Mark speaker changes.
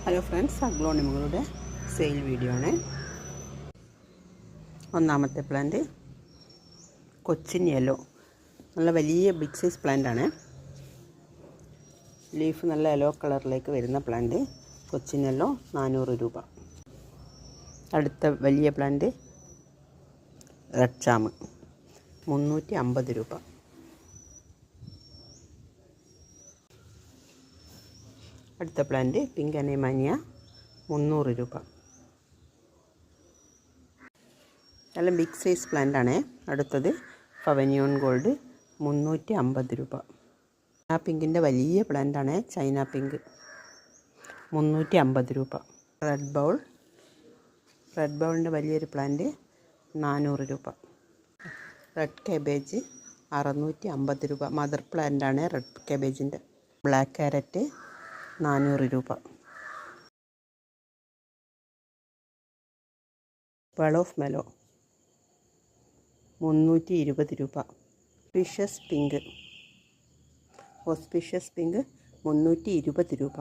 Speaker 1: Hello friends, അഗ്ലോണിമകളുടെ sale video ആണ്. ഒന്നാമത്തെ plant Cochin yellow, നല്ല വലിയ ബിഗ് സൈസ് പ്ലാന്റ് ആണ്. ലീഫ് നല്ല യെല്ലോ കളറിലേക്ക് വരുന്ന പ്ലാന്റ് കൊച്ചിൻ യെല്ലോ 400 രൂപ. അടുത്ത വലിയ പ്ലാന്റ് റെഡ് ചാമ് 350 രൂപ. അടുത്ത പ്ലാന്റ് പിങ്ക് അനേമാനിയ 300 രൂപ. നല്ല ബിഗ് സൈസ് പ്ലാന്റ് ആണ്. അടുത്തത് പവനിയോൺ ഗോൾഡ് 350 രൂപ. ആ പിങ്കിൻ്റെ വലിയ പ്ലാന്റ് ആണ്, ചൈന പിങ്ക് 350 രൂപ. റെഡ് ബൗളിൻ്റെ വലിയൊരു പ്ലാന്റ് 400 രൂപ. റെഡ് കാബേജ് 650 രൂപ. മദർ പ്ലാന്റ് ആണ് റെഡ് കാബേജിൻ്റെ. ബ്ലാക്ക് ക്യാരറ്റ് 400 രൂപ. പേൾ ഓഫ് മെലോ 320 രൂപ. ഓസ്പീഷ്യസ് പിങ്ക് 320 രൂപ.